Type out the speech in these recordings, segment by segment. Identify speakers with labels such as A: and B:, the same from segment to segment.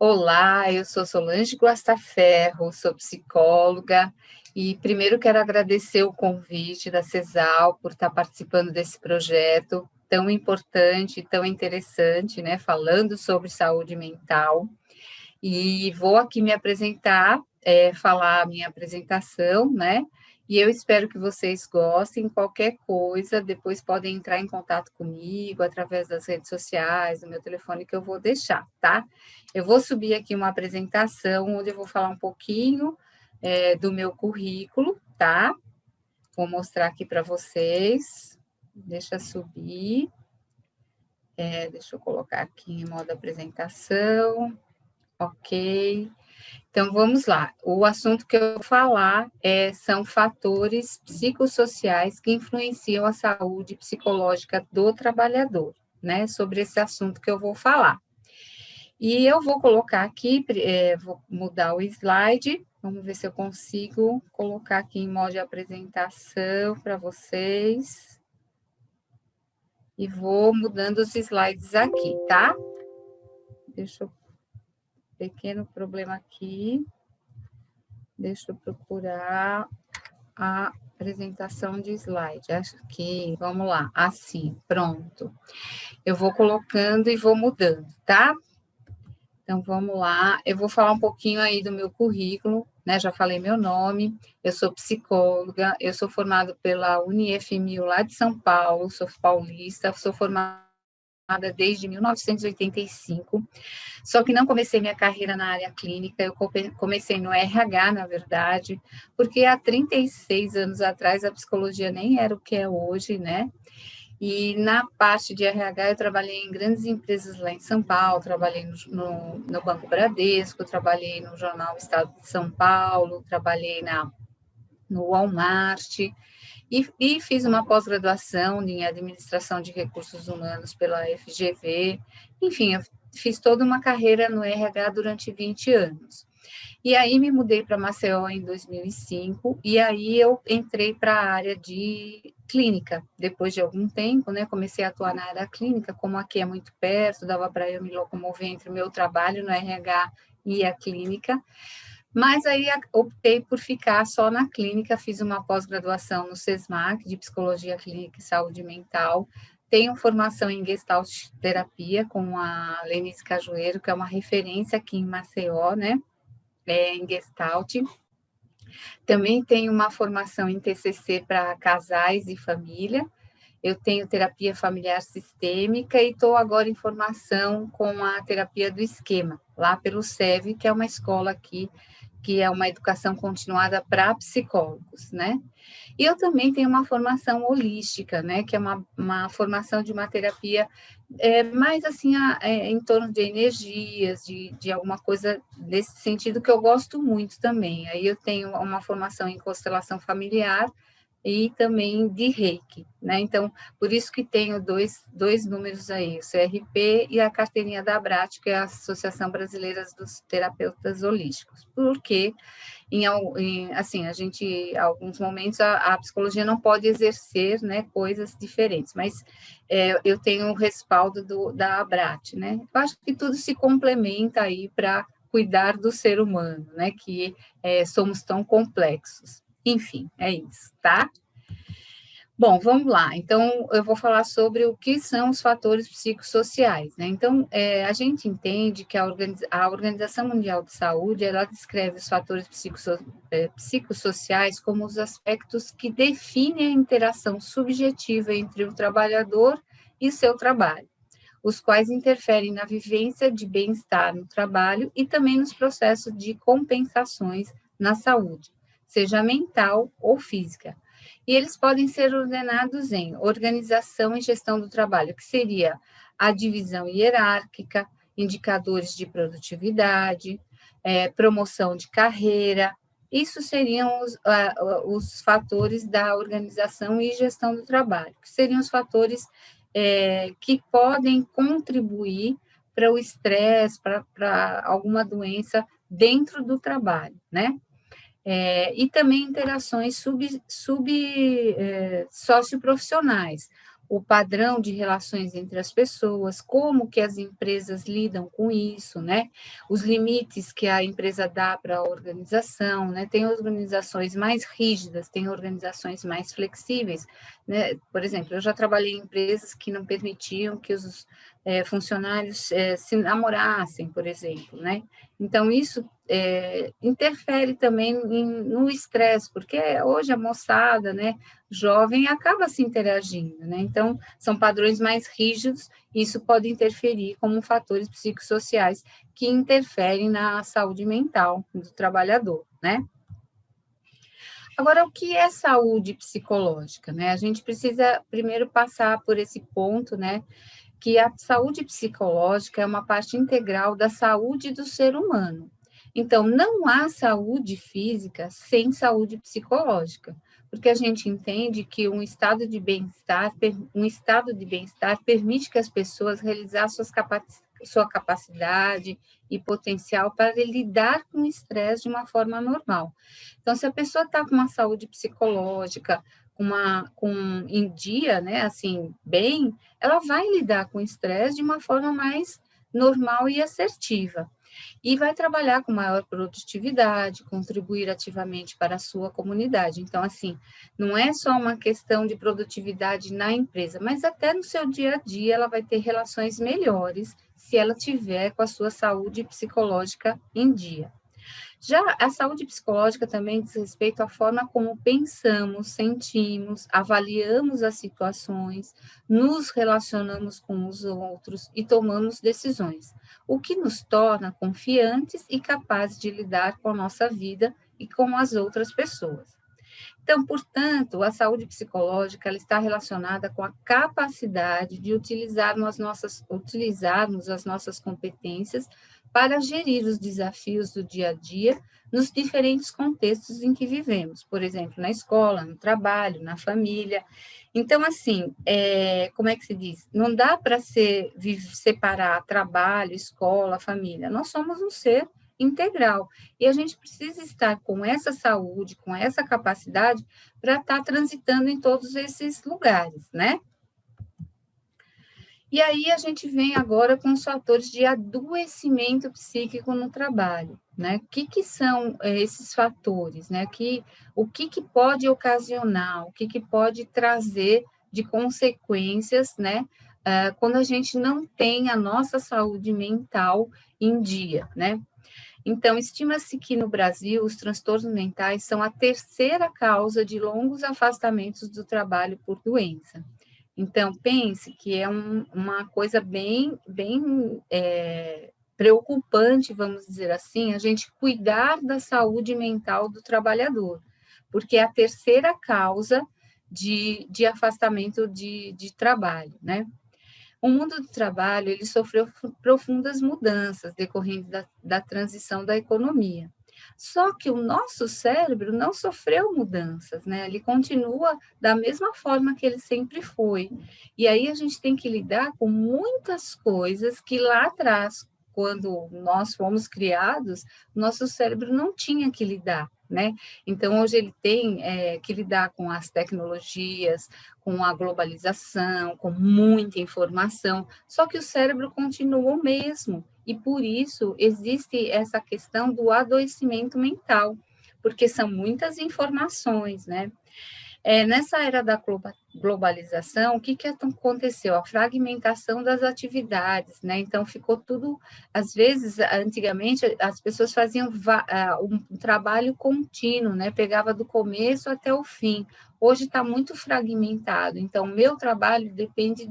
A: Olá, eu sou Solange Guastaferro, sou psicóloga e primeiro quero agradecer o convite da CESAL por estar participando desse projeto tão importante, tão interessante, né, falando sobre saúde mental. E vou aqui me apresentar, falar a minha apresentação, né? E eu espero que vocês gostem. Qualquer coisa, depois podem entrar em contato comigo através das redes sociais, do meu telefone que eu vou deixar, tá? Eu vou subir aqui uma apresentação onde eu vou falar um pouquinho do meu currículo, tá? Vou mostrar aqui para vocês. Deixa eu subir. Deixa eu colocar aqui em modo apresentação. Ok. Então, vamos lá. O assunto que eu vou falar são fatores psicossociais que influenciam a saúde psicológica do trabalhador, né? Sobre esse assunto que eu vou falar. E eu vou colocar aqui, vou mudar o slide, vamos ver se eu consigo colocar aqui em modo de apresentação para vocês. E vou mudando os slides aqui, tá? Deixa eu... Pequeno problema aqui. Deixa eu procurar a apresentação de slide. Acho que, vamos lá, assim, pronto. Eu vou colocando e vou mudando, tá? Então, vamos lá. Eu vou falar um pouquinho aí do meu currículo, né? Já falei meu nome, eu sou psicóloga, eu sou formada pela UniFMU lá de São Paulo, sou paulista, sou formada desde 1985, só que não comecei minha carreira na área clínica, eu comecei no RH, na verdade, porque há 36 anos atrás a psicologia nem era o que é hoje, né? E na parte de RH eu trabalhei em grandes empresas lá em São Paulo, trabalhei no Banco Bradesco, trabalhei no Jornal Estado de São Paulo, trabalhei no Walmart, e fiz uma pós-graduação em administração de recursos humanos pela FGV. Enfim, eu fiz toda uma carreira no RH durante 20 anos. E aí me mudei para Maceió em 2005, e aí eu entrei para a área de clínica. Depois de algum tempo, né, comecei a atuar na área clínica, como aqui é muito perto, dava para eu me locomover entre o meu trabalho no RH e a clínica. Mas aí optei por ficar só na clínica, fiz uma pós-graduação no SESMAC, de Psicologia Clínica e Saúde Mental, tenho formação em Gestalt Terapia com a Lenice Cajueiro, que é uma referência aqui em Maceió, né, em Gestalt. Também tenho uma formação em TCC para casais e família, eu tenho terapia familiar sistêmica e estou agora em formação com a terapia do esquema, lá pelo SEV, que é uma escola aqui, que é uma educação continuada para psicólogos, né? E eu também tenho uma formação holística, né? Que é uma formação de uma terapia mais assim, em torno de energias, de alguma coisa nesse sentido que eu gosto muito também. Aí eu tenho uma formação em constelação familiar, e também de Reiki, né? Então, por isso que tenho dois números aí, o CRP e a carteirinha da ABRAT, que é a Associação Brasileira dos Terapeutas Holísticos, porque, assim, a gente, em alguns momentos, a psicologia não pode exercer, né, coisas diferentes, mas eu tenho o respaldo da ABRAT, né? Eu acho que tudo se complementa aí para cuidar do ser humano, né, que somos tão complexos. Enfim, é isso, tá? Bom, vamos lá. Então, eu vou falar sobre o que são os fatores psicossociais, né? Então, a gente entende que a Organização Mundial de Saúde, ela descreve os fatores psicossociais como os aspectos que definem a interação subjetiva entre o trabalhador e seu trabalho, os quais interferem na vivência de bem-estar no trabalho e também nos processos de compensações na saúde, seja mental ou física. E eles podem ser ordenados em organização e gestão do trabalho, que seria a divisão hierárquica, indicadores de produtividade, promoção de carreira. Isso seriam os fatores da organização e gestão do trabalho, que seriam os fatores que podem contribuir para o estresse, para alguma doença dentro do trabalho, né? E também interações socioprofissionais, o padrão de relações entre as pessoas, como que as empresas lidam com isso, né? Os limites que a empresa dá para a organização, né? Tem organizações mais rígidas, tem organizações mais flexíveis, né? Por exemplo, eu já trabalhei em empresas que não permitiam que os funcionários se namorassem, por exemplo, né? Então, isso interfere também no estresse, porque hoje a moçada, né, jovem, acaba se interagindo, né? Então, são padrões mais rígidos, e isso pode interferir como fatores psicossociais que interferem na saúde mental do trabalhador, né? Agora, o que é saúde psicológica, né? A gente precisa primeiro passar por esse ponto, né, que a saúde psicológica é uma parte integral da saúde do ser humano. Então, não há saúde física sem saúde psicológica, porque a gente entende que um estado de bem-estar permite que as pessoas realizar sua capacidade e potencial para lidar com o estresse de uma forma normal. Então, se a pessoa está com uma saúde psicológica, em dia, né, assim, bem, ela vai lidar com o estresse de uma forma mais normal e assertiva. E vai trabalhar com maior produtividade, contribuir ativamente para a sua comunidade. Então, assim, não é só uma questão de produtividade na empresa, mas até no seu dia a dia ela vai ter relações melhores se ela tiver com a sua saúde psicológica em dia. Já a saúde psicológica também diz respeito à forma como pensamos, sentimos, avaliamos as situações, nos relacionamos com os outros e tomamos decisões, o que nos torna confiantes e capazes de lidar com a nossa vida e com as outras pessoas. Então, portanto, a saúde psicológica ela está relacionada com a capacidade de utilizarmos as nossas competências para gerir os desafios do dia a dia nos diferentes contextos em que vivemos, por exemplo, na escola, no trabalho, na família. Então, assim, como é que se diz? Não dá para separar trabalho, escola, família. Nós somos um ser integral. E a gente precisa estar com essa saúde, com essa capacidade, para estar transitando em todos esses lugares, né? E aí a gente vem agora com os fatores de adoecimento psíquico no trabalho, né? O que são esses fatores, né? O que pode ocasionar, o que pode trazer de consequências, né? Quando a gente não tem a nossa saúde mental em dia, né? Então, estima-se que no Brasil os transtornos mentais são a terceira causa de longos afastamentos do trabalho por doença. Então, pense que é uma coisa bem preocupante, vamos dizer assim, a gente cuidar da saúde mental do trabalhador, porque é a terceira causa de afastamento de trabalho, né? O mundo do trabalho ele sofreu profundas mudanças decorrentes da transição da economia. Só que o nosso cérebro não sofreu mudanças, né? Ele continua da mesma forma que ele sempre foi. E aí a gente tem que lidar com muitas coisas que lá atrás, quando nós fomos criados, nosso cérebro não tinha que lidar, né? Então, hoje ele tem que lidar com as tecnologias, com a globalização, com muita informação, só que o cérebro continua o mesmo, e por isso existe essa questão do adoecimento mental, porque são muitas informações, né? Nessa era da globalização, o que aconteceu? A fragmentação das atividades, né? Então, ficou tudo, às vezes, antigamente, as pessoas faziam um trabalho contínuo, né? Pegava do começo até o fim. Hoje está muito fragmentado, então, meu trabalho depende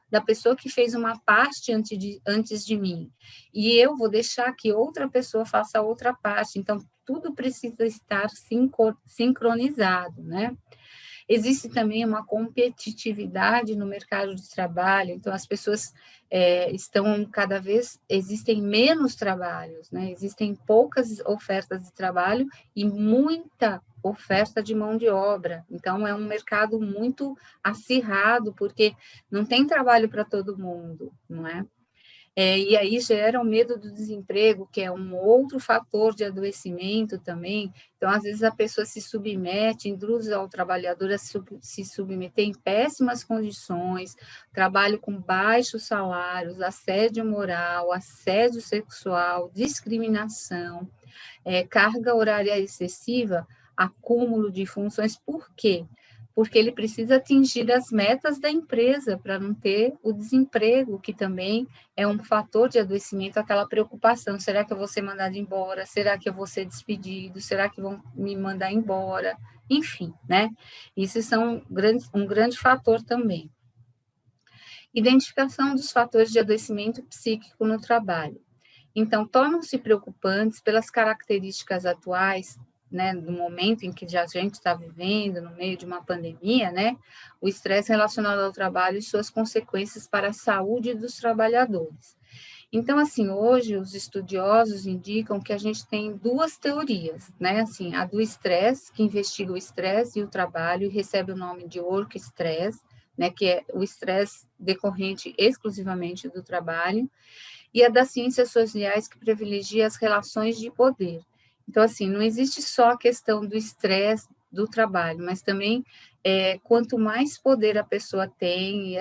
A: da pessoa que fez uma parte antes de mim, e eu vou deixar que outra pessoa faça outra parte, então, tudo precisa estar sincronizado, né? Existe também uma competitividade no mercado de trabalho, então as pessoas existem menos trabalhos, né? Existem poucas ofertas de trabalho e muita oferta de mão de obra, então é um mercado muito acirrado, porque não tem trabalho para todo mundo, não é? E aí gera o medo do desemprego, que é um outro fator de adoecimento também. Então, às vezes, a pessoa se submete, induz ao trabalhador a se submeter em péssimas condições, trabalho com baixos salários, assédio moral, assédio sexual, discriminação, carga horária excessiva, acúmulo de funções. Por quê? Porque ele precisa atingir as metas da empresa para não ter o desemprego, que também é um fator de adoecimento, aquela preocupação: será que eu vou ser mandado embora? Será que eu vou ser despedido? Será que vão me mandar embora? Enfim, né? Isso são um grande fator também. Identificação dos fatores de adoecimento psíquico no trabalho. Então, tornam-se preocupantes pelas características atuais, né, do momento em que a gente está vivendo, no meio de uma pandemia, né, o estresse relacionado ao trabalho e suas consequências para a saúde dos trabalhadores. Então, assim, hoje os estudiosos indicam que a gente tem duas teorias, né, assim, a do estresse, que investiga o estresse e o trabalho e recebe o nome de work stress, né, que é o estresse decorrente exclusivamente do trabalho, e a das ciências sociais, que privilegia as relações de poder. Então, assim, não existe só a questão do estresse do trabalho, mas também quanto mais poder a pessoa tem,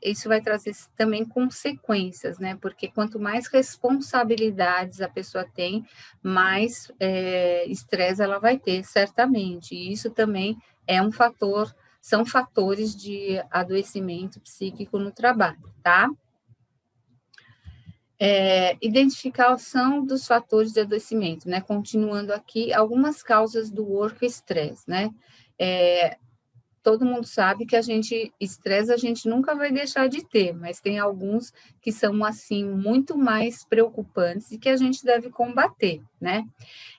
A: isso vai trazer também consequências, né? Porque quanto mais responsabilidades a pessoa tem, mais estresse ela vai ter, certamente. E isso também é um fator, são fatores de adoecimento psíquico no trabalho, tá? Identificação dos fatores de adoecimento, né? Continuando aqui, algumas causas do work stress, né? Todo mundo sabe que estresse a gente nunca vai deixar de ter, mas tem alguns que são, assim, muito mais preocupantes e que a gente deve combater, né?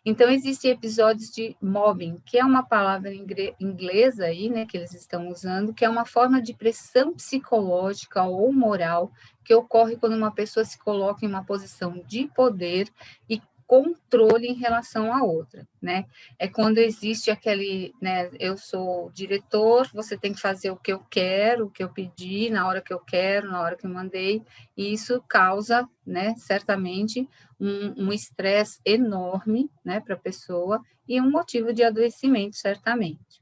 A: Então, existem episódios de mobbing, que é uma palavra inglesa aí, né, que eles estão usando, que é uma forma de pressão psicológica ou moral que ocorre quando uma pessoa se coloca em uma posição de poder e controle em relação à outra, né? É quando existe aquele, né, eu sou diretor, você tem que fazer o que eu quero, o que eu pedi, na hora que eu quero, na hora que eu mandei, e isso causa, né, certamente, um estresse enorme, né, para a pessoa e um motivo de adoecimento, certamente.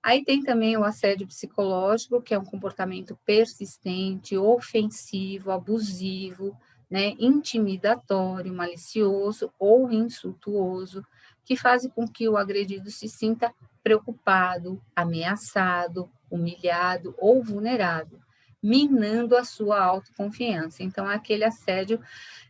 A: Aí tem também o assédio psicológico, que é um comportamento persistente, ofensivo, abusivo, né, intimidatório, malicioso ou insultuoso, que faz com que o agredido se sinta preocupado, ameaçado, humilhado ou vulnerável, minando a sua autoconfiança. Então, é aquele assédio: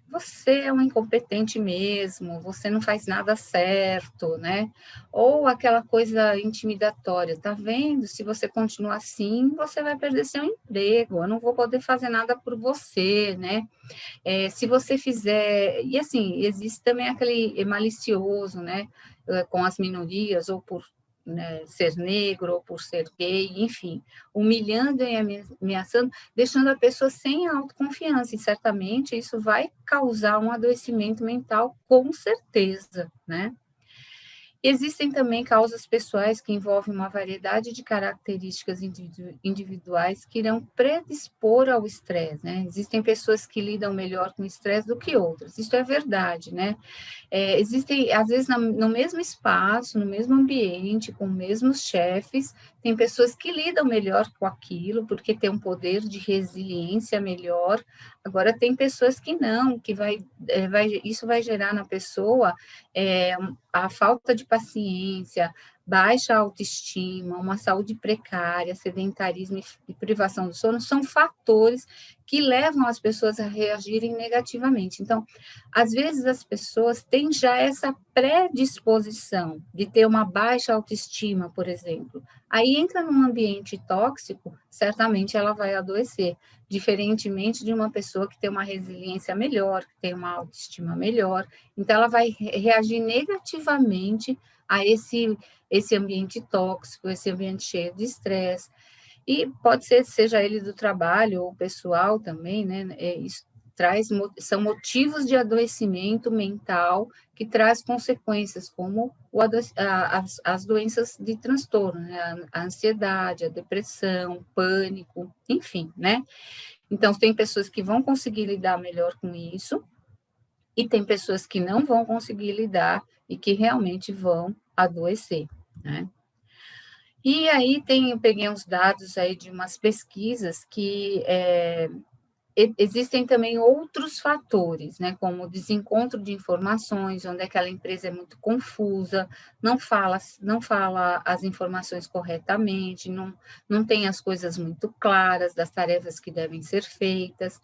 A: você é um incompetente mesmo, você não faz nada certo, né? Ou aquela coisa intimidatória: tá vendo? Se você continuar assim, você vai perder seu emprego, eu não vou poder fazer nada por você, né? Se você fizer. E assim, existe também aquele malicioso, né? Com as minorias, ou por, né, ser negro, ou por ser gay, enfim, humilhando e ameaçando, deixando a pessoa sem autoconfiança, e certamente isso vai causar um adoecimento mental, com certeza, né? Existem também causas pessoais que envolvem uma variedade de características individuais que irão predispor ao estresse, né? Existem pessoas que lidam melhor com o estresse do que outras, isso é verdade, né? Existem, às vezes, no mesmo espaço, no mesmo ambiente, com os mesmos chefes, tem pessoas que lidam melhor com aquilo, porque tem um poder de resiliência melhor. Agora, tem pessoas que não, que isso vai gerar na pessoa a falta de paciência, baixa autoestima, uma saúde precária, sedentarismo e privação do sono, são fatores que levam as pessoas a reagirem negativamente. Então, às vezes as pessoas têm já essa predisposição de ter uma baixa autoestima, por exemplo. Aí entra num ambiente tóxico, certamente ela vai adoecer, diferentemente de uma pessoa que tem uma resiliência melhor, que tem uma autoestima melhor. Então, ela vai reagir negativamente a esse ambiente tóxico, esse ambiente cheio de estresse. E pode ser, seja ele do trabalho ou pessoal também, né? Isso são motivos de adoecimento mental que traz consequências, como as doenças de transtorno, né? A ansiedade, a depressão, o pânico, enfim, né? Então, tem pessoas que vão conseguir lidar melhor com isso, e tem pessoas que não vão conseguir lidar e que realmente vão adoecer, né? E aí eu peguei uns dados aí de umas pesquisas que existem também outros fatores, né, como o desencontro de informações, onde aquela empresa é muito confusa, não fala as informações corretamente, não tem as coisas muito claras das tarefas que devem ser feitas,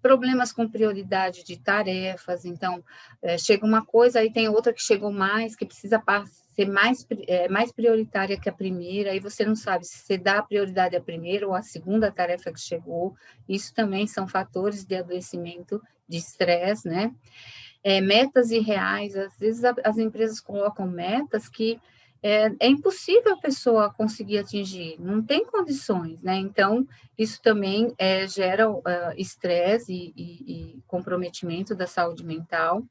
A: problemas com prioridade de tarefas, então, chega uma coisa, aí tem outra que chegou mais, que precisa ser mais prioritária que a primeira, aí você não sabe se você dá a prioridade à primeira ou à segunda tarefa que chegou. Isso também são fatores de adoecimento, de estresse, né? Metas irreais, às vezes as empresas colocam metas que é impossível a pessoa conseguir atingir, não tem condições, né? Então, isso também gera estresse e comprometimento da saúde mental.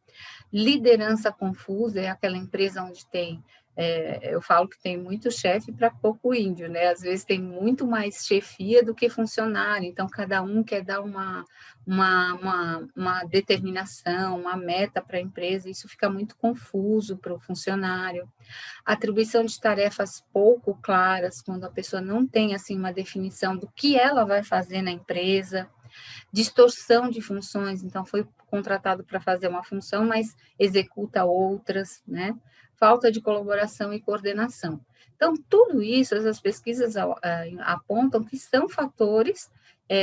A: Liderança confusa é aquela empresa onde tem, eu falo que tem muito chefe para pouco índio, né? Às vezes tem muito mais chefia do que funcionário, então cada um quer dar uma determinação, uma meta para a empresa, isso fica muito confuso para o funcionário. Atribuição de tarefas pouco claras, quando a pessoa não tem assim uma definição do que ela vai fazer na empresa. Distorção de funções, então foi contratado para fazer uma função, mas executa outras, né? Falta de colaboração e coordenação. Então, tudo isso, essas pesquisas apontam que são fatores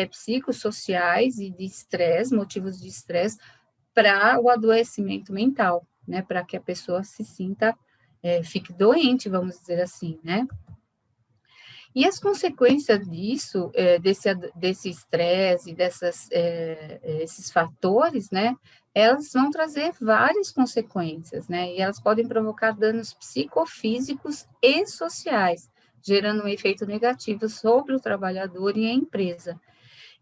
A: psicossociais e de estresse, motivos de estresse, para o adoecimento mental, né? Para que a pessoa se sinta, fique doente, vamos dizer assim, né? E as consequências disso, desse estresse, esses fatores, né, elas vão trazer várias consequências, né, e elas podem provocar danos psicofísicos e sociais, gerando um efeito negativo sobre o trabalhador e a empresa.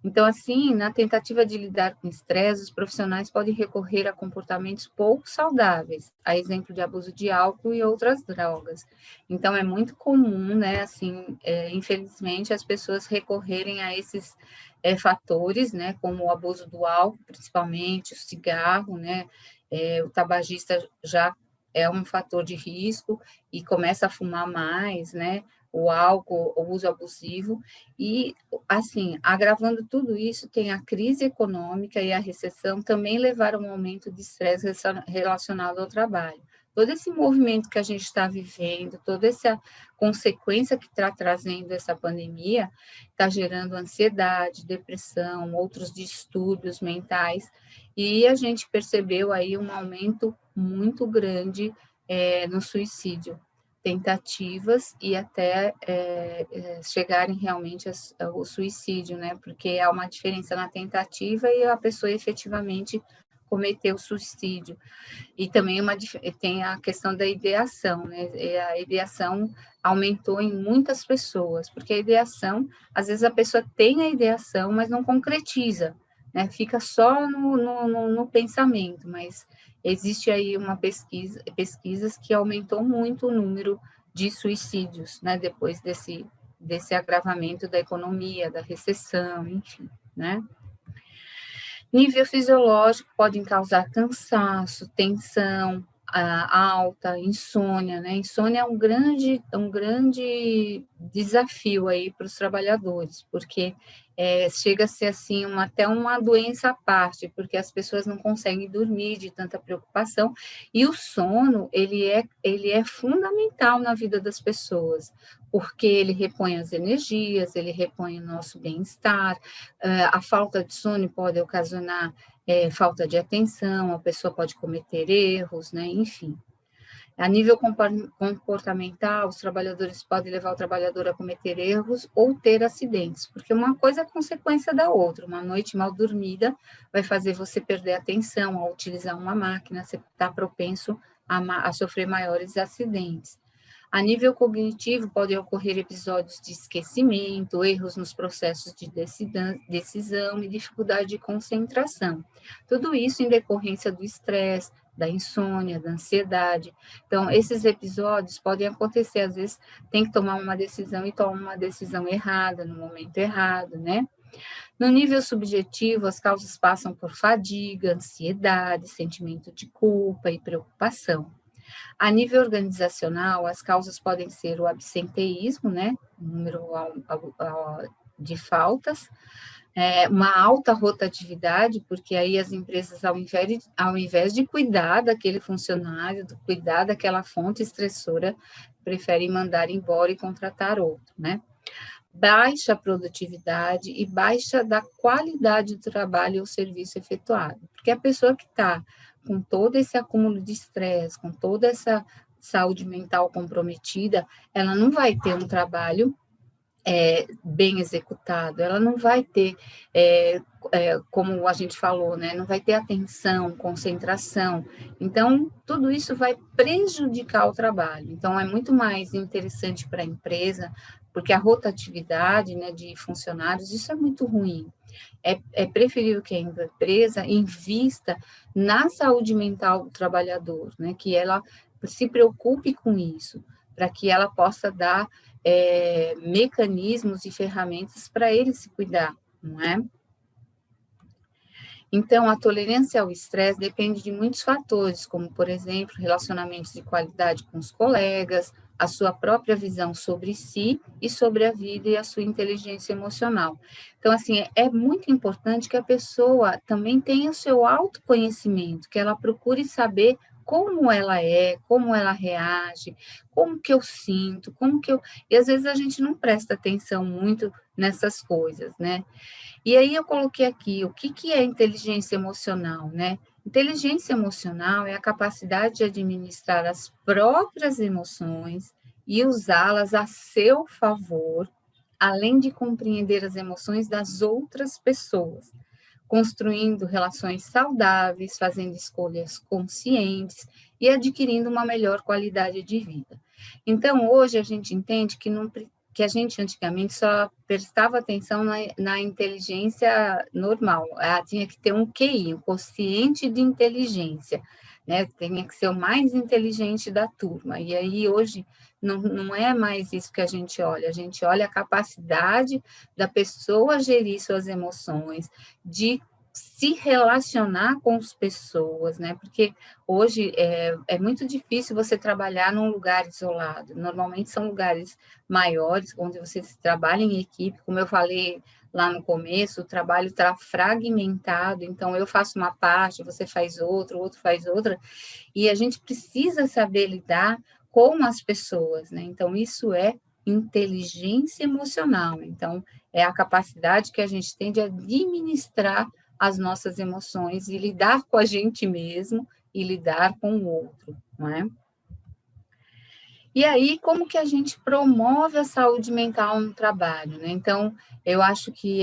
A: Então, assim, na tentativa de lidar com estresse, os profissionais podem recorrer a comportamentos pouco saudáveis, a exemplo de abuso de álcool e outras drogas. Então, é muito comum, né, assim, infelizmente, as pessoas recorrerem a esses fatores, né, como o abuso do álcool, principalmente, o cigarro, né, o tabagista já é um fator de risco e começa a fumar mais, né, o álcool, o uso abusivo, e assim, agravando tudo isso, tem a crise econômica e a recessão também levaram a um aumento de estresse relacionado ao trabalho. Todo esse movimento que a gente está vivendo, toda essa consequência que está trazendo essa pandemia, está gerando ansiedade, depressão, outros distúrbios mentais, e a gente percebeu aí um aumento muito grande no suicídio, tentativas e até chegarem realmente ao suicídio, né? Porque há uma diferença na tentativa e a pessoa efetivamente cometeu suicídio. E também tem a questão da ideação, né? E a ideação aumentou em muitas pessoas, porque a ideação, às vezes a pessoa tem a ideação, mas não concretiza, né? Fica só no pensamento, mas existe aí pesquisas que aumentou muito o número de suicídios, né? Depois desse agravamento da economia, da recessão, enfim, né? Nível fisiológico podem causar cansaço, tensão alta, insônia, né? Insônia é um grande desafio aí para os trabalhadores, porque chega a ser assim até uma doença à parte, porque as pessoas não conseguem dormir de tanta preocupação, e o sono, ele é fundamental na vida das pessoas, porque ele repõe as energias, ele repõe o nosso bem-estar, a falta de sono pode ocasionar falta de atenção, a pessoa pode cometer erros, né? Enfim. A nível comportamental, os trabalhadores podem levar o trabalhador a cometer erros ou ter acidentes, porque uma coisa é consequência da outra. Uma noite mal dormida vai fazer você perder a atenção ao utilizar uma máquina, você está propenso a sofrer maiores acidentes. A nível cognitivo, podem ocorrer episódios de esquecimento, erros nos processos de decisão e dificuldade de concentração. Tudo isso em decorrência do estresse, da insônia, da ansiedade. Então, esses episódios podem acontecer, às vezes, tem que tomar uma decisão e toma uma decisão errada, no momento errado, né? No nível subjetivo, as causas passam por fadiga, ansiedade, sentimento de culpa e preocupação. A nível organizacional, as causas podem ser o absenteísmo, né, de faltas, uma alta rotatividade, porque aí as empresas, ao invés de cuidar daquele funcionário, cuidar daquela fonte estressora, preferem mandar embora e contratar outro, né? Baixa produtividade e baixa da qualidade do trabalho ou serviço efetuado, porque a pessoa que está com todo esse acúmulo de estresse, com toda essa saúde mental comprometida, ela não vai ter um trabalho bem executado, ela não vai ter, como a gente falou, né, não vai ter atenção, concentração. Então, tudo isso vai prejudicar o trabalho. Então, é muito mais interessante para a empresa, porque a rotatividade, né, de funcionários, isso é muito ruim. É preferível que a empresa invista na saúde mental do trabalhador, né, que ela se preocupe com isso, para que ela possa dar mecanismos e ferramentas para ele se cuidar, não é? Então, a tolerância ao estresse depende de muitos fatores, como, por exemplo, relacionamentos de qualidade com os colegas, a sua própria visão sobre si e sobre a vida e a sua inteligência emocional. Então, assim, é muito importante que a pessoa também tenha o seu autoconhecimento, que ela procure saber como ela é, como ela reage, como que eu sinto, como que eu... E às vezes a gente não presta atenção muito nessas coisas, né? E aí eu coloquei aqui, o que que é inteligência emocional, né? Inteligência emocional é a capacidade de administrar as próprias emoções e usá-las a seu favor, além de compreender as emoções das outras pessoas, construindo relações saudáveis, fazendo escolhas conscientes e adquirindo uma melhor qualidade de vida. Então, hoje a gente entende que, não, que a gente antigamente só prestava atenção na inteligência normal, tinha que ter um QI, um quociente de inteligência, né? Tinha que ser o mais inteligente da turma. E aí, hoje, não é mais isso que a gente olha a capacidade da pessoa gerir suas emoções, de se relacionar com as pessoas, né? Porque hoje é muito difícil você trabalhar num lugar isolado. Normalmente são lugares maiores, onde você trabalha em equipe. Como eu falei lá no começo, o trabalho está fragmentado, então eu faço uma parte, você faz outra, o outro faz outra, e a gente precisa saber lidar com as pessoas, né? Então, isso é inteligência emocional. Então, é a capacidade que a gente tem de administrar as nossas emoções e lidar com a gente mesmo e lidar com o outro, não é? E aí, como que a gente promove a saúde mental no trabalho, né? Então, eu acho que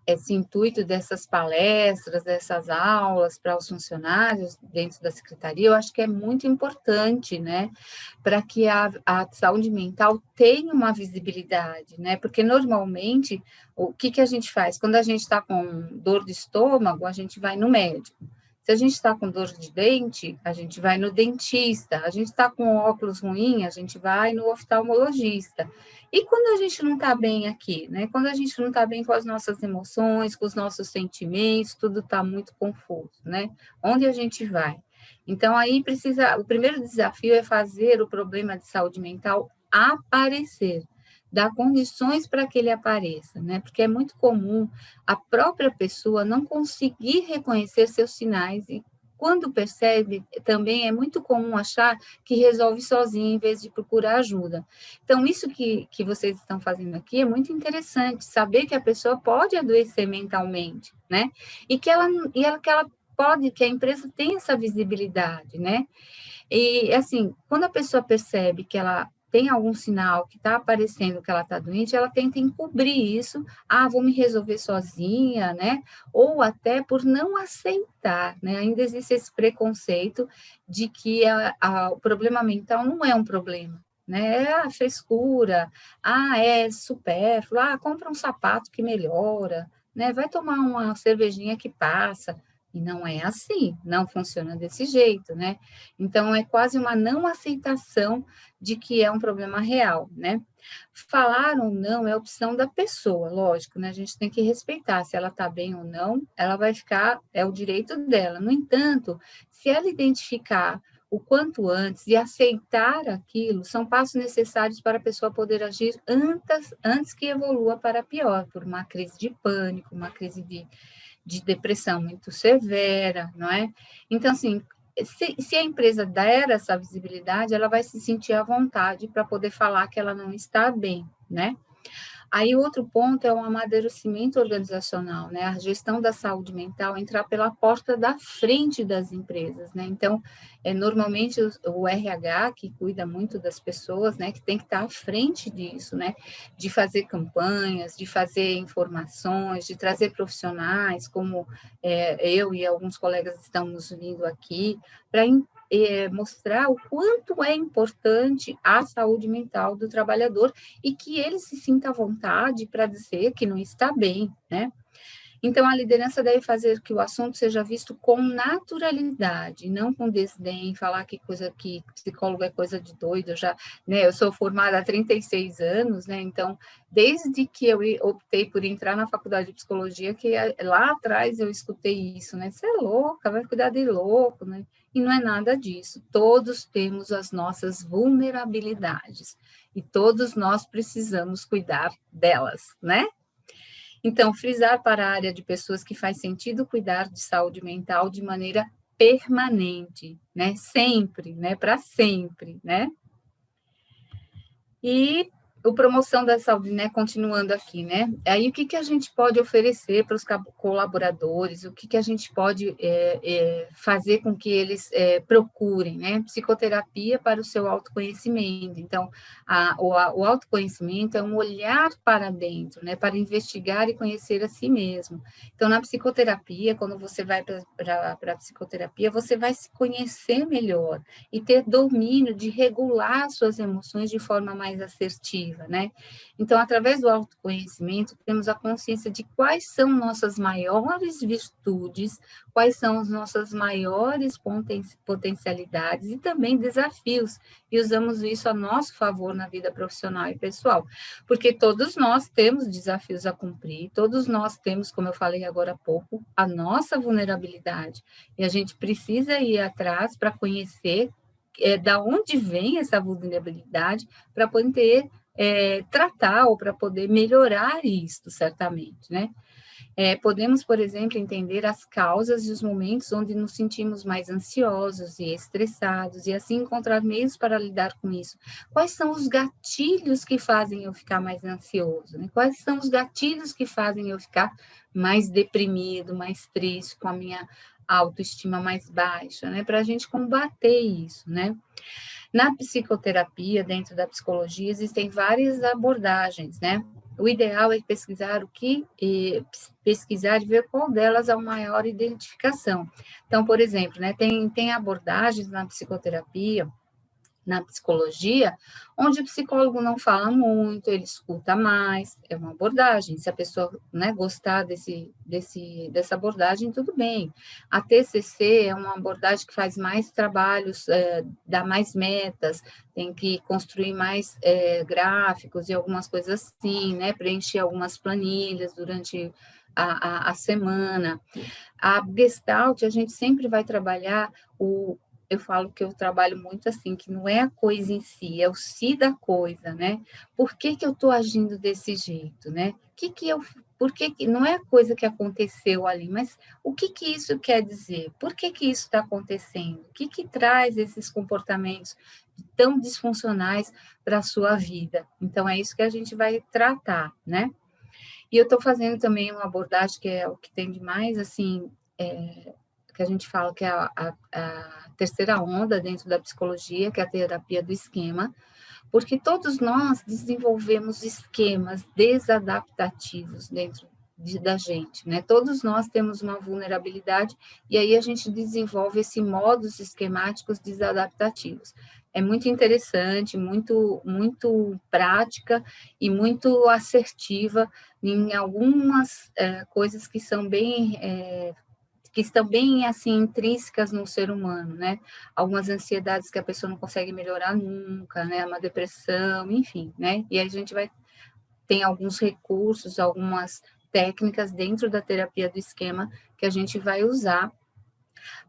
A: esse intuito dessas palestras, dessas aulas para os funcionários dentro da secretaria, eu acho que é muito importante, né, para que a saúde mental tenha uma visibilidade, né, porque normalmente, o que a gente faz? Quando a gente está com dor de estômago, a gente vai no médico. Se a gente está com dor de dente, a gente vai no dentista. A gente está com óculos ruim, a gente vai no oftalmologista. E quando a gente não está bem aqui, né? Quando a gente não está bem com as nossas emoções, com os nossos sentimentos, tudo está muito confuso, né? Onde a gente vai? Então, aí precisa. O primeiro desafio é fazer o problema de saúde mental aparecer, dar condições para que ele apareça, né? Porque é muito comum a própria pessoa não conseguir reconhecer seus sinais e quando percebe, também é muito comum achar que resolve sozinho em vez de procurar ajuda. Então, isso que vocês estão fazendo aqui é muito interessante, saber que a pessoa pode adoecer mentalmente, né? Que ela pode, que a empresa tem essa visibilidade, né? E, assim, quando a pessoa percebe que ela tem algum sinal que está aparecendo que ela está doente, ela tenta encobrir isso, vou me resolver sozinha, né? Ou até por não aceitar, né? Ainda existe esse preconceito de que o problema mental não é um problema, né? É a frescura, é supérfluo, compra um sapato que melhora, né? Vai tomar uma cervejinha que passa. E não é assim, não funciona desse jeito, né? Então, é quase uma não aceitação de que é um problema real, né? Falar ou não é opção da pessoa, lógico, né? A gente tem que respeitar se ela está bem ou não, ela vai ficar, é o direito dela. No entanto, se ela identificar o quanto antes e aceitar aquilo, são passos necessários para a pessoa poder agir antes que evolua para pior, por uma crise de pânico, uma crise de depressão muito severa, não é? Então, assim, se a empresa der essa visibilidade, ela vai se sentir à vontade para poder falar que ela não está bem, né? Aí, outro ponto é o amadurecimento organizacional, né? A gestão da saúde mental entrar pela porta da frente das empresas, né? Então, normalmente o RH, que cuida muito das pessoas, né? Que tem que estar à frente disso, né? De fazer campanhas, de fazer informações, de trazer profissionais, como eu e alguns colegas estamos vindo aqui, para mostrar o quanto é importante a saúde mental do trabalhador e que ele se sinta à vontade para dizer que não está bem, né? Então, a liderança deve fazer que o assunto seja visto com naturalidade, não com desdém, falar que psicólogo é coisa de doido. Eu sou formada há 36 anos, né? Então, desde que eu optei por entrar na faculdade de psicologia, que lá atrás eu escutei isso, né? Você é louca, vai cuidar de louco, né? E não é nada disso. Todos temos as nossas vulnerabilidades e todos nós precisamos cuidar delas, né? Então, frisar para a área de pessoas que faz sentido cuidar de saúde mental de maneira permanente, né? Sempre, né? Para sempre, né? E o promoção da saúde, né? Continuando aqui, né? Aí o que a gente pode oferecer para os colaboradores, o que a gente pode fazer com que eles procurem, né? Psicoterapia para o seu autoconhecimento. Então, o autoconhecimento é um olhar para dentro, né? Para investigar e conhecer a si mesmo. Então, na psicoterapia, quando você vai para a psicoterapia, você vai se conhecer melhor e ter domínio de regular suas emoções de forma mais assertiva, né? Então, através do autoconhecimento, temos a consciência de quais são nossas maiores virtudes, quais são as nossas maiores potencialidades e também desafios, e usamos isso a nosso favor na vida profissional e pessoal, porque todos nós temos desafios a cumprir, todos nós temos, como eu falei agora há pouco, a nossa vulnerabilidade, e a gente precisa ir atrás para conhecer da onde vem essa vulnerabilidade para poder tratar ou para poder melhorar isso, certamente, né? Podemos, por exemplo, entender as causas e os momentos onde nos sentimos mais ansiosos e estressados, e assim encontrar meios para lidar com isso. Quais são os gatilhos que fazem eu ficar mais ansioso? Né? Quais são os gatilhos que fazem eu ficar mais deprimido, mais triste, com a minha autoestima mais baixa, né? Para a gente combater isso, né? Na psicoterapia, dentro da psicologia, existem várias abordagens, né? O ideal é pesquisar e ver qual delas é a maior identificação. Então, por exemplo, né, tem abordagens na psicoterapia, na psicologia, onde o psicólogo não fala muito, ele escuta mais, é uma abordagem. Se a pessoa, né, gostar dessa abordagem, tudo bem. A TCC é uma abordagem que faz mais trabalhos, dá mais metas, tem que construir mais gráficos e algumas coisas assim, né, preencher algumas planilhas durante a semana. A Gestalt, a gente sempre vai trabalhar eu falo que eu trabalho muito assim, que não é a coisa em si, é o si da coisa, né? Por que eu estou agindo desse jeito, né? Por que não é a coisa que aconteceu ali, mas o que isso quer dizer? Por que isso está acontecendo? O que traz esses comportamentos tão disfuncionais para a sua vida? Então, é isso que a gente vai tratar, né? E eu estou fazendo também uma abordagem que é o que tem de mais, assim, que a gente fala que é a terceira onda dentro da psicologia, que é a terapia do esquema, porque todos nós desenvolvemos esquemas desadaptativos dentro da gente, né? Todos nós temos uma vulnerabilidade e aí a gente desenvolve esse modos esquemáticos desadaptativos. É muito interessante, muito prática e muito assertiva em algumas coisas que estão bem assim intrínsecas no ser humano, né? Algumas ansiedades que a pessoa não consegue melhorar nunca, né? Uma depressão, enfim, né? E aí a gente tem alguns recursos, algumas técnicas dentro da terapia do esquema que a gente vai usar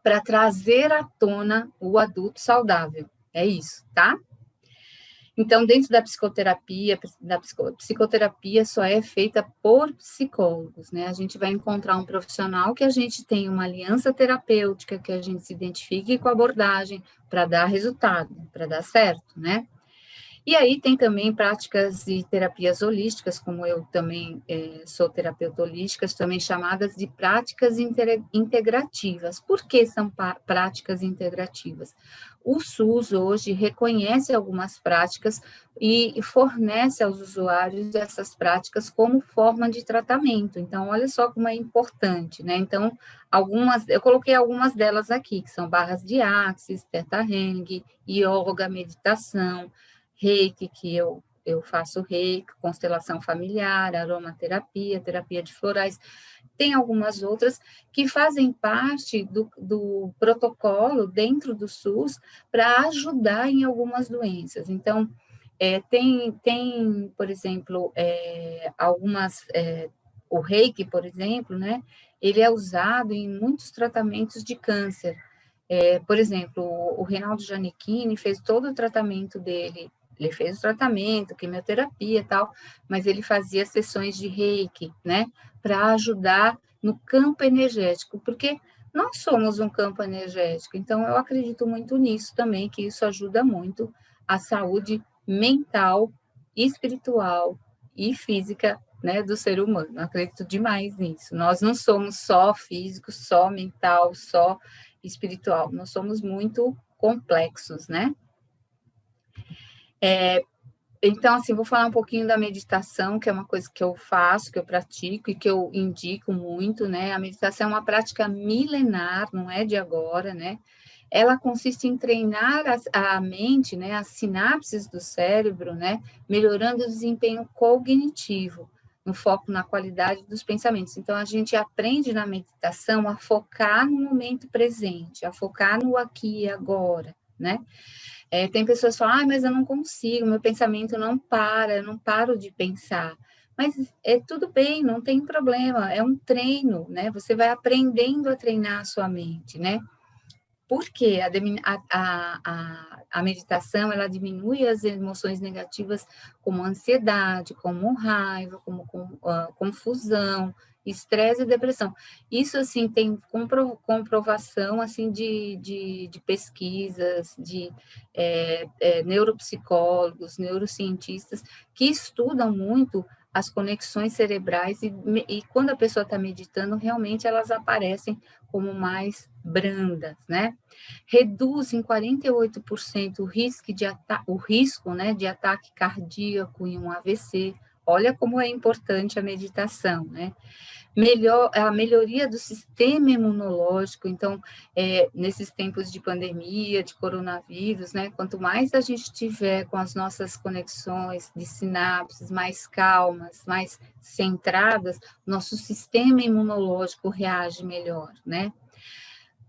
A: para trazer à tona o adulto saudável. É isso, tá? Então, dentro da psicoterapia, psicoterapia só é feita por psicólogos, né? A gente vai encontrar um profissional que a gente tem uma aliança terapêutica, que a gente se identifique com a abordagem para dar resultado, para dar certo, né? E aí tem também práticas e terapias holísticas, como eu também sou terapeuta holística, também chamadas de práticas integrativas. Por que são práticas integrativas? O SUS hoje reconhece algumas práticas e fornece aos usuários essas práticas como forma de tratamento. Então, olha só como é importante, né? Então, eu coloquei algumas delas aqui, que são barras de axis, Theta Healing, yoga, meditação, Reiki, que eu faço Reiki, constelação familiar, aromaterapia, terapia de florais. Tem algumas outras que fazem parte do protocolo dentro do SUS para ajudar em algumas doenças. Então, por exemplo, o Reiki, por exemplo, né, ele é usado em muitos tratamentos de câncer. Por exemplo, o Reinaldo Giannichini fez todo o tratamento dele. Ele fez o tratamento, quimioterapia e tal, mas ele fazia sessões de reiki, né, para ajudar no campo energético, porque nós somos um campo energético, então eu acredito muito nisso também, que isso ajuda muito a saúde mental, espiritual e física, né, do ser humano. Eu acredito demais nisso. Nós não somos só físico, só mental, só espiritual, nós somos muito complexos, né? Então, assim, vou falar um pouquinho da meditação, que é uma coisa que eu faço, que eu pratico e que eu indico muito, né? A meditação é uma prática milenar, não é de agora, né? Ela consiste em treinar a mente, né? As sinapses do cérebro, né? Melhorando o desempenho cognitivo, no foco na qualidade dos pensamentos. Então, a gente aprende na meditação a focar no momento presente, a focar no aqui e agora, né? Tem pessoas que falam, mas eu não consigo, meu pensamento não para, eu não paro de pensar. Mas é tudo bem, não tem problema, é um treino, né? Você vai aprendendo a treinar a sua mente, né? Porque a meditação, ela diminui as emoções negativas como ansiedade, como raiva, como confusão, estresse e depressão. Isso, assim, tem comprovação, assim, de pesquisas, de neuropsicólogos, neurocientistas, que estudam muito as conexões cerebrais e quando a pessoa está meditando, realmente elas aparecem como mais brandas, né? Reduz em 48% o risco, né, de ataque cardíaco em um AVC. Olha como é importante a meditação, né? A melhoria do sistema imunológico, então, nesses tempos de pandemia, de coronavírus, né, quanto mais a gente tiver com as nossas conexões de sinapses mais calmas, mais centradas, nosso sistema imunológico reage melhor, né?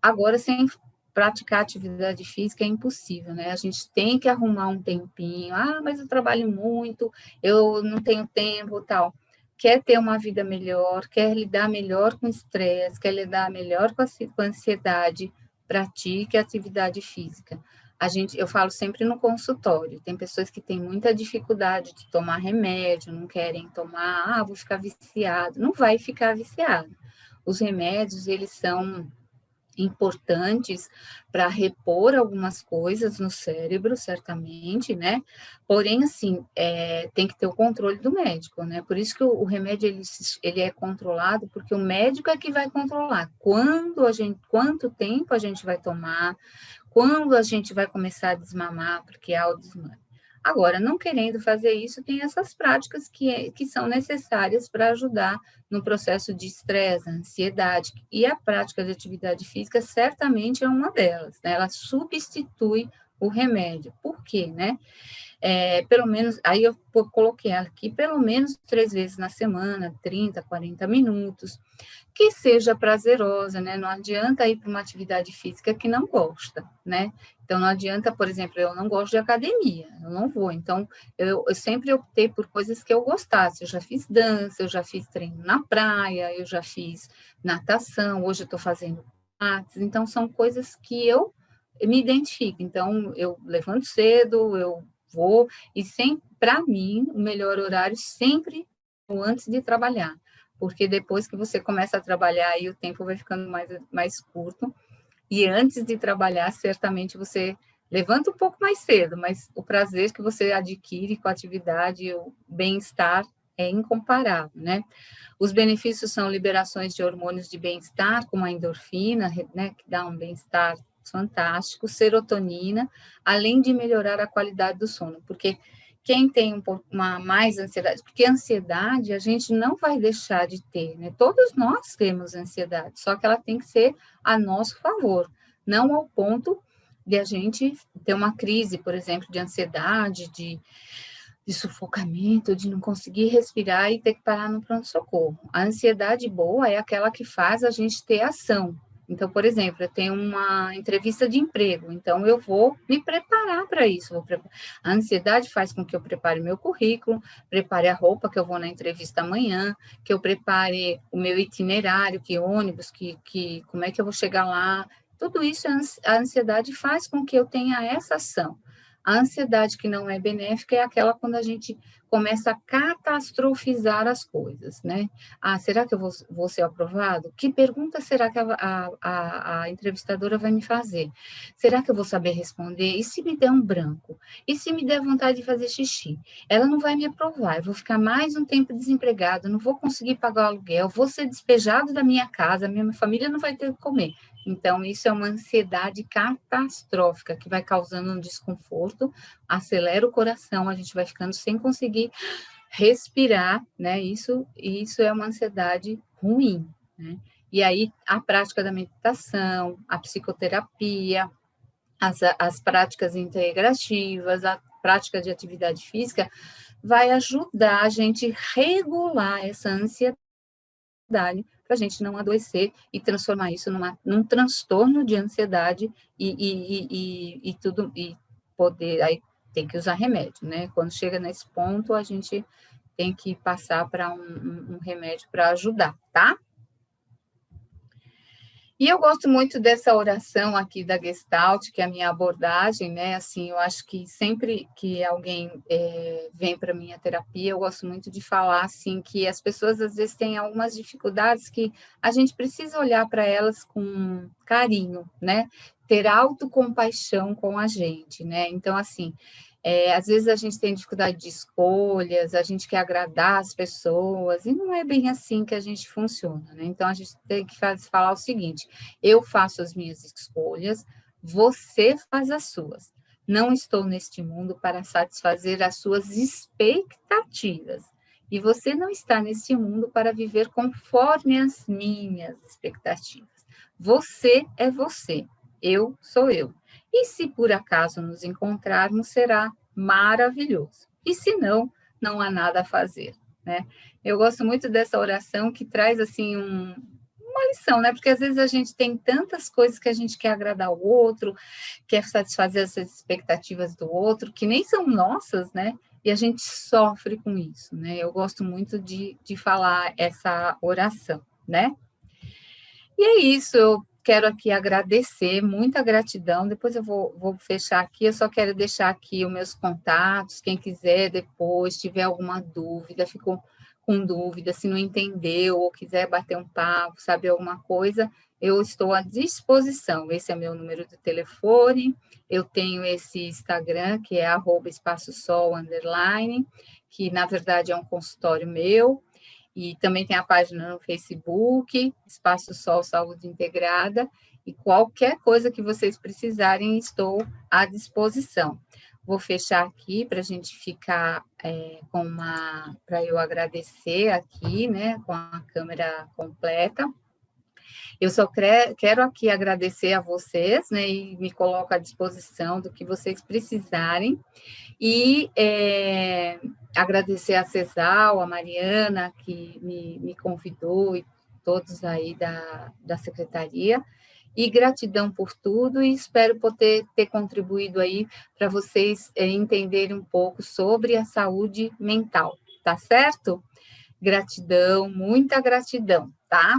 A: Agora, sem praticar atividade física é impossível, né? A gente tem que arrumar um tempinho. Ah, mas eu trabalho muito, eu não tenho tempo, tal. Quer ter uma vida melhor, quer lidar melhor com estresse, quer lidar melhor com a ansiedade, pratique atividade física. Eu falo sempre no consultório, tem pessoas que têm muita dificuldade de tomar remédio, não querem tomar, vou ficar viciado. Não vai ficar viciado. Os remédios, eles são importantes para repor algumas coisas no cérebro, certamente, né? Porém, assim, tem que ter o controle do médico, né? Por isso que o remédio, ele é controlado, porque o médico é que vai controlar quanto tempo a gente vai tomar, quando a gente vai começar a desmamar, porque há o desmame. Agora, não querendo fazer isso, tem essas práticas que são necessárias para ajudar no processo de estresse, ansiedade, e a prática de atividade física certamente é uma delas, né? Ela substitui o remédio. Por quê, né? Pelo menos, aí eu coloquei aqui, pelo menos 3 vezes na semana, 30, 40 minutos, que seja prazerosa, né? Não adianta ir para uma atividade física que não gosta, né? Então, não adianta, por exemplo, eu não gosto de academia, eu não vou. Então, eu sempre optei por coisas que eu gostasse. Eu já fiz dança, eu já fiz treino na praia, eu já fiz natação, hoje eu estou fazendo artes. Então, são coisas que eu me identifico. Então, eu levanto cedo, eu vou, e sempre, para mim, o melhor horário sempre antes de trabalhar, porque depois que você começa a trabalhar, aí o tempo vai ficando mais curto, e antes de trabalhar, certamente você levanta um pouco mais cedo, mas o prazer que você adquire com a atividade, o bem-estar é incomparável, né? Os benefícios são liberações de hormônios de bem-estar, como a endorfina, né, que dá um bem-estar fantástico, serotonina, além de melhorar a qualidade do sono, porque quem tem uma mais ansiedade, porque ansiedade a gente não vai deixar de ter, né? Todos nós temos ansiedade, só que ela tem que ser a nosso favor, não ao ponto de a gente ter uma crise, por exemplo, de ansiedade, de sufocamento, de não conseguir respirar e ter que parar no pronto-socorro. A ansiedade boa é aquela que faz a gente ter ação. Então, por exemplo, eu tenho uma entrevista de emprego, então eu vou me preparar para isso. A ansiedade faz com que eu prepare meu currículo, prepare a roupa que eu vou na entrevista amanhã, que eu prepare o meu itinerário, que ônibus, como é que eu vou chegar lá. Tudo isso, a ansiedade faz com que eu tenha essa ação. A ansiedade que não é benéfica é aquela quando a gente começa a catastrofizar as coisas, né? Ah, será que eu vou ser aprovado? Que pergunta será que a entrevistadora vai me fazer? Será que eu vou saber responder? E se me der um branco? E se me der vontade de fazer xixi? Ela não vai me aprovar, eu vou ficar mais um tempo desempregado, não vou conseguir pagar o aluguel, vou ser despejado da minha casa, minha família não vai ter o que comer. Então, isso é uma ansiedade catastrófica que vai causando um desconforto, acelera o coração, a gente vai ficando sem conseguir respirar, né? Isso é uma ansiedade ruim, né? E aí, a prática da meditação, a psicoterapia, as práticas integrativas, a prática de atividade física, vai ajudar a gente regular essa ansiedade para a gente não adoecer e transformar isso num transtorno de ansiedade e tudo, e poder, aí tem que usar remédio, né? Quando chega nesse ponto, a gente tem que passar para um remédio para ajudar, tá? E eu gosto muito dessa oração aqui da Gestalt, que é a minha abordagem, né? Assim, eu acho que sempre que alguém vem para a minha terapia, eu gosto muito de falar, assim, que as pessoas às vezes têm algumas dificuldades que a gente precisa olhar para elas com carinho, né? Ter autocompaixão com a gente, né? Então, assim, às vezes a gente tem dificuldade de escolhas, a gente quer agradar as pessoas, e não é bem assim que a gente funciona, né? Então, a gente tem que falar o seguinte: eu faço as minhas escolhas, você faz as suas. Não estou neste mundo para satisfazer as suas expectativas. E você não está neste mundo para viver conforme as minhas expectativas. Você é você, eu sou eu. E se por acaso nos encontrarmos, será maravilhoso. E se não, não há nada a fazer, né? Eu gosto muito dessa oração que traz, assim, uma lição, né? Porque às vezes a gente tem tantas coisas que a gente quer agradar o outro, quer satisfazer as expectativas do outro, que nem são nossas, né? E a gente sofre com isso, né? Eu gosto muito de falar essa oração, né? E é isso, eu quero aqui agradecer, muita gratidão. Depois eu vou fechar aqui, eu só quero deixar aqui os meus contatos, quem quiser depois, tiver alguma dúvida, fico com dúvida, se não entendeu ou quiser bater um papo, saber alguma coisa, eu estou à disposição. Esse é meu número de telefone, eu tenho esse Instagram, que é @espaçosol_, que na verdade é um consultório meu, e também tem a página no Facebook, Espaço Sol Saúde Integrada, e qualquer coisa que vocês precisarem, estou à disposição. Vou fechar aqui para a gente ficar para eu agradecer aqui, né, com a câmera completa. Eu só quero aqui agradecer a vocês, né, e me coloco à disposição do que vocês precisarem. E agradecer a Cesal, a Mariana, que me convidou, e todos aí da secretaria. E gratidão por tudo, e espero poder ter contribuído aí para vocês entenderem um pouco sobre a saúde mental, tá certo? Gratidão, muita gratidão, tá?